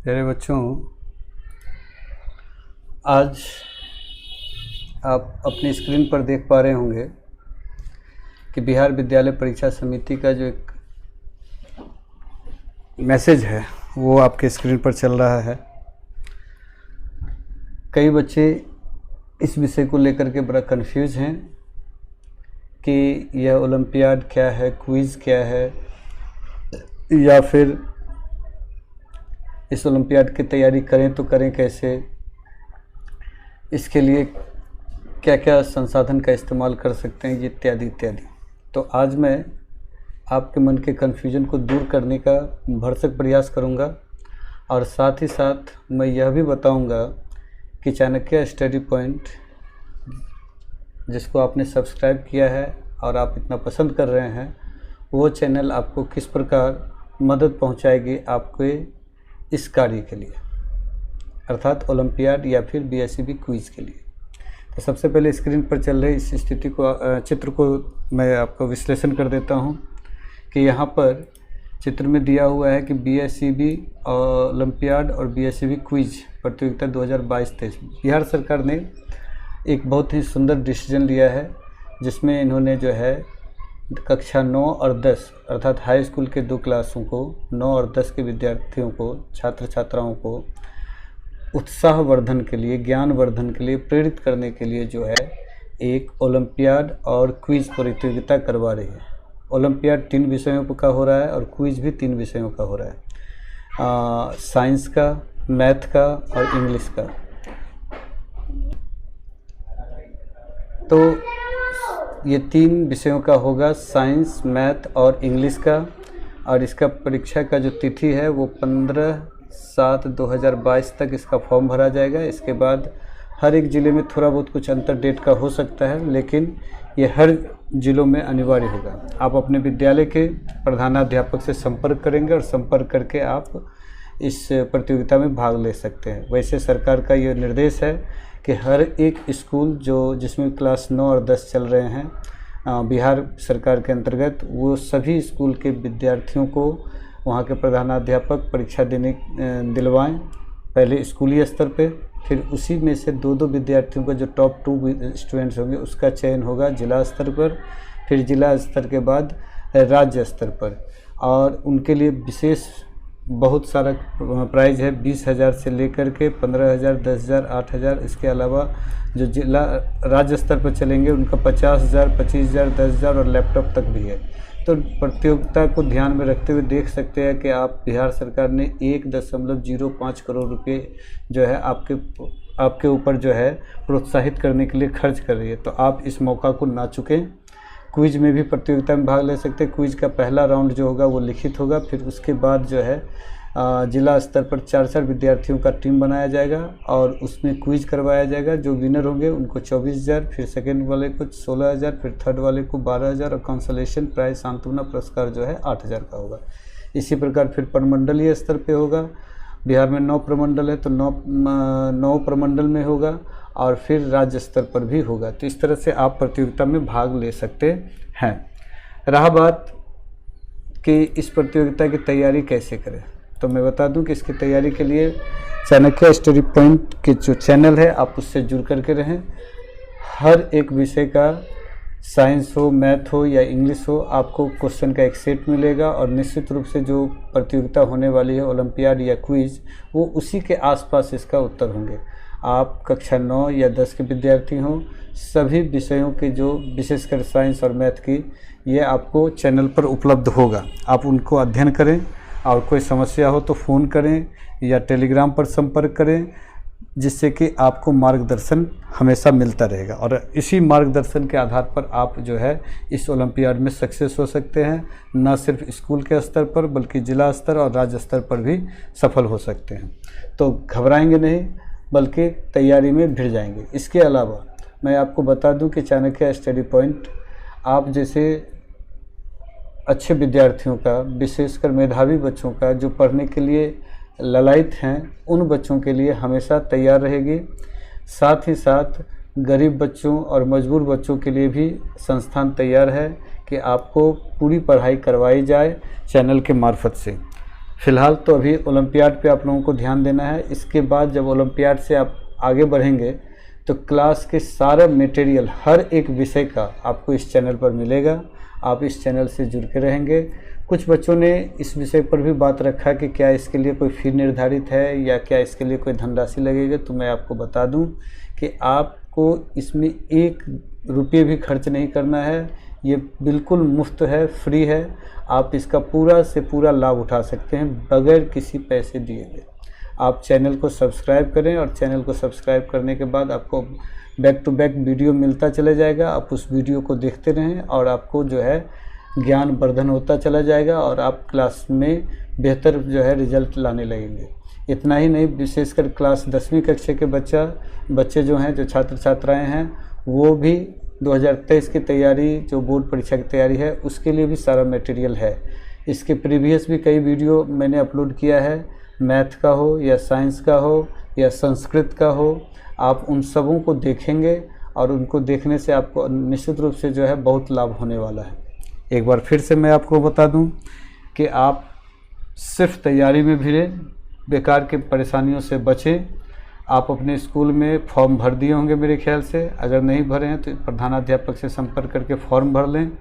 प्यारे बच्चों, आज आप अपनी स्क्रीन पर देख पा रहे होंगे कि बिहार विद्यालय परीक्षा समिति का जो एक मैसेज है वो आपके स्क्रीन पर चल रहा है। कई बच्चे इस विषय को लेकर के बड़ा कंफ्यूज हैं कि यह ओलंपियाड क्या है, क्विज़ क्या है, या फिर इस ओलंपियाड की तैयारी करें तो करें कैसे, इसके लिए क्या क्या संसाधन का इस्तेमाल कर सकते हैं, इत्यादि इत्यादि। तो आज मैं आपके मन के कन्फ्यूजन को दूर करने का भरसक प्रयास करूंगा और साथ ही साथ मैं यह भी बताऊंगा कि चाणक्य स्टडी पॉइंट जिसको आपने सब्सक्राइब किया है और आप इतना पसंद कर रहे हैं, वो चैनल आपको किस प्रकार मदद पहुंचाएगी आपके इस कार्य के लिए, अर्थात ओलंपियाड या फिर बीएसईबी क्विज़ के लिए। तो सबसे पहले स्क्रीन पर चल रही इस स्थिति को, चित्र को मैं आपको विश्लेषण कर देता हूं कि यहाँ पर चित्र में दिया हुआ है कि बीएसईबी ओलंपियाड और बीएसईबी क्विज़ प्रतियोगिता 2022-23 बिहार सरकार ने एक बहुत ही सुंदर डिसीजन लिया है, जिसमें इन्होंने जो है कक्षा 9 और 10 अर्थात हाई स्कूल के 2 क्लासों को, 9 और 10 के विद्यार्थियों को, छात्र छात्राओं को उत्साह वर्धन के लिए, ज्ञान वर्धन के लिए प्रेरित करने के लिए जो है एक ओलंपियाड और क्विज़ प्रतियोगिता करवा रही है। ओलंपियाड 3 विषयों का हो रहा है और क्विज़ भी 3 विषयों का हो रहा है, साइंस का, मैथ का और इंग्लिश का। तो ये 3 विषयों का होगा, साइंस, मैथ और इंग्लिश का, और इसका परीक्षा का जो तिथि है वो 15/7/2022 तक इसका फॉर्म भरा जाएगा। इसके बाद हर एक ज़िले में थोड़ा बहुत कुछ अंतर डेट का हो सकता है, लेकिन ये हर ज़िलों में अनिवार्य होगा। आप अपने विद्यालय के प्रधानाध्यापक से संपर्क करेंगे और संपर्क करके आप इस प्रतियोगिता में भाग ले सकते हैं। वैसे सरकार का ये निर्देश है कि हर एक स्कूल जिसमें क्लास 9 और 10 चल रहे हैं बिहार सरकार के अंतर्गत, वो सभी स्कूल के विद्यार्थियों को वहाँ के प्रधानाध्यापक परीक्षा दिलवाएं, पहले स्कूली स्तर पे, फिर उसी में से 2-2 विद्यार्थियों का जो टॉप 2 स्टूडेंट्स होंगे उसका चयन होगा जिला स्तर पर, फिर जिला स्तर के बाद राज्य स्तर पर, और उनके लिए विशेष बहुत सारा प्राइज़ है, 20,000 से लेकर के 15,000, 10,000, 8,000। इसके अलावा जो जिला राज्य स्तर पर चलेंगे उनका 50,000, 25,000, 10,000 और लैपटॉप तक भी है। तो प्रतियोगिता को ध्यान में रखते हुए देख सकते हैं कि आप बिहार सरकार ने 1.05 करोड़ रुपये जो है आपके ऊपर जो है प्रोत्साहित करने के लिए खर्च कर रही है। तो आप इस मौका को ना चुकें। क्विज़ में भी प्रतियोगिता में भाग ले सकते हैं। क्विज़ का पहला राउंड जो होगा वो लिखित होगा, फिर उसके बाद जो है जिला स्तर पर 4 विद्यार्थियों का टीम बनाया जाएगा और उसमें क्विज़ करवाया जाएगा। जो विनर होंगे उनको 24,000, फिर सेकेंड वाले को 16,000, फिर थर्ड वाले को 12,000 और कंसोलेशन प्राइज सांत्वना पुरस्कार जो है 8,000 का होगा। इसी प्रकार फिर प्रमंडलीय स्तर पे होगा। बिहार में 9 प्रमंडल है तो 9 प्रमंडल में होगा और फिर राज्य स्तर पर भी होगा। तो इस तरह से आप प्रतियोगिता में भाग ले सकते हैं। रहा बात कि इस प्रतियोगिता की तैयारी कैसे करें, तो मैं बता दूं कि इसकी तैयारी के लिए चाणक्य स्टडी पॉइंट के जो चैनल है आप उससे जुड़ करके रहें। हर एक विषय का, साइंस हो, मैथ हो या इंग्लिश हो, आपको क्वेश्चन का एक सेट मिलेगा और निश्चित रूप से जो प्रतियोगिता होने वाली है ओलंपियाड या क्विज़, वो उसी के आसपास इसका उत्तर होंगे। आप कक्षा 9 या 10 के विद्यार्थी हों, सभी विषयों के जो विशेषकर साइंस और मैथ की, ये आपको चैनल पर उपलब्ध होगा। आप उनको अध्ययन करें और कोई समस्या हो तो फ़ोन करें या टेलीग्राम पर संपर्क करें, जिससे कि आपको मार्गदर्शन हमेशा मिलता रहेगा और इसी मार्गदर्शन के आधार पर आप जो है इस ओलंपियाड में सक्सेस हो सकते हैं। न सिर्फ स्कूल के स्तर पर बल्कि जिला स्तर और राज्य स्तर पर भी सफल हो सकते हैं। तो घबराएंगे नहीं, बल्कि तैयारी में भिड़ जाएंगे। इसके अलावा मैं आपको बता दूं कि चाणक्य स्टडी पॉइंट आप जैसे अच्छे विद्यार्थियों का, विशेषकर मेधावी बच्चों का, जो पढ़ने के लिए ललायित हैं, उन बच्चों के लिए हमेशा तैयार रहेगी। साथ ही साथ गरीब बच्चों और मजबूर बच्चों के लिए भी संस्थान तैयार है कि आपको पूरी पढ़ाई करवाई जाए चैनल के मार्फत से। फ़िलहाल तो अभी ओलंपियाड पे आप लोगों को ध्यान देना है। इसके बाद जब ओलंपियाड से आप आगे बढ़ेंगे तो क्लास के सारा मटेरियल हर एक विषय का आपको इस चैनल पर मिलेगा। आप इस चैनल से जुड़ के रहेंगे। कुछ बच्चों ने इस विषय पर भी बात रखा कि क्या इसके लिए कोई फ़ी निर्धारित है या क्या इसके लिए कोई धनराशि लगेगी। तो मैं आपको बता दूं कि आपको इसमें 1 रुपये भी खर्च नहीं करना है। ये बिल्कुल मुफ्त है, फ्री है। आप इसका पूरा से पूरा लाभ उठा सकते हैं बगैर किसी पैसे दिए गए। आप चैनल को सब्सक्राइब करें और चैनल को सब्सक्राइब करने के बाद आपको बैक टू बैक वीडियो मिलता चला जाएगा। आप उस वीडियो को देखते रहें और आपको जो है ज्ञान वर्धन होता चला जाएगा और आप क्लास में बेहतर जो है रिजल्ट लाने लगेंगे। इतना ही नहीं, विशेषकर क्लास 10वीं कक्षा के बच्चे जो हैं, जो छात्र छात्राएं हैं, वो भी 2023 की तैयारी, जो बोर्ड परीक्षा की तैयारी है, उसके लिए भी सारा मटेरियल है। इसके प्रीवियस भी कई वीडियो मैंने अपलोड किया है, मैथ का हो या साइंस का हो या संस्कृत का हो। आप उन सबों को देखेंगे और उनको देखने से आपको निश्चित रूप से जो है बहुत लाभ होने वाला है। एक बार फिर से मैं आपको बता दूं कि आप सिर्फ तैयारी में भिड़े, बेकार के परेशानियों से बचें। आप अपने स्कूल में फॉर्म भर दिए होंगे मेरे ख्याल से। अगर नहीं भरे हैं तो प्रधानाध्यापक से संपर्क करके फॉर्म भर लें,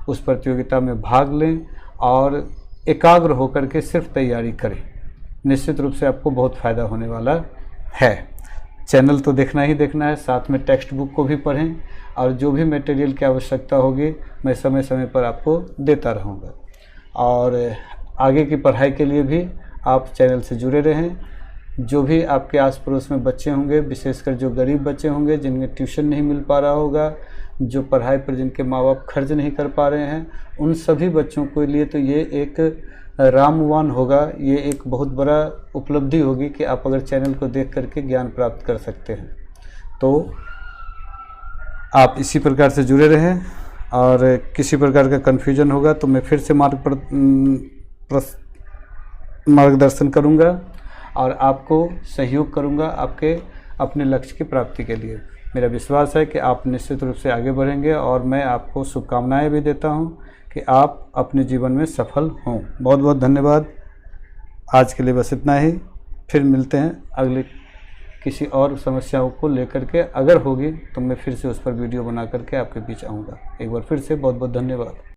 उस प्रतियोगिता में भाग लें और एकाग्र होकर के सिर्फ तैयारी करें। निश्चित रूप से आपको बहुत फ़ायदा होने वाला है। चैनल तो देखना ही देखना है, साथ में टेक्स्ट बुक को भी पढ़ें और जो भी मटेरियल की आवश्यकता होगी मैं समय समय पर आपको देता रहूँगा। और आगे की पढ़ाई के लिए भी आप चैनल से जुड़े रहें। जो भी आपके आस पड़ोस में बच्चे होंगे, विशेषकर जो गरीब बच्चे होंगे, जिन्हें ट्यूशन नहीं मिल पा रहा होगा, जो पढ़ाई पर जिनके माँ बाप खर्च नहीं कर पा रहे हैं, उन सभी बच्चों के लिए तो ये एक रामवान होगा। ये एक बहुत बड़ा उपलब्धि होगी कि आप अगर चैनल को देख करके ज्ञान प्राप्त कर सकते हैं। तो आप इसी प्रकार से जुड़े रहें और किसी प्रकार का कन्फ्यूजन होगा तो मैं फिर से मार्गदर्शन करूंगा और आपको सहयोग करूंगा आपके अपने लक्ष्य की प्राप्ति के लिए। मेरा विश्वास है कि आप निश्चित रूप से आगे बढ़ेंगे और मैं आपको शुभकामनाएं भी देता हूं कि आप अपने जीवन में सफल हों। बहुत बहुत धन्यवाद। आज के लिए बस इतना ही। फिर मिलते हैं अगले किसी और समस्याओं को लेकर के। अगर होगी तो मैं फिर से उस पर वीडियो बना करके आपके बीच आऊँगा। एक बार फिर से बहुत बहुत धन्यवाद।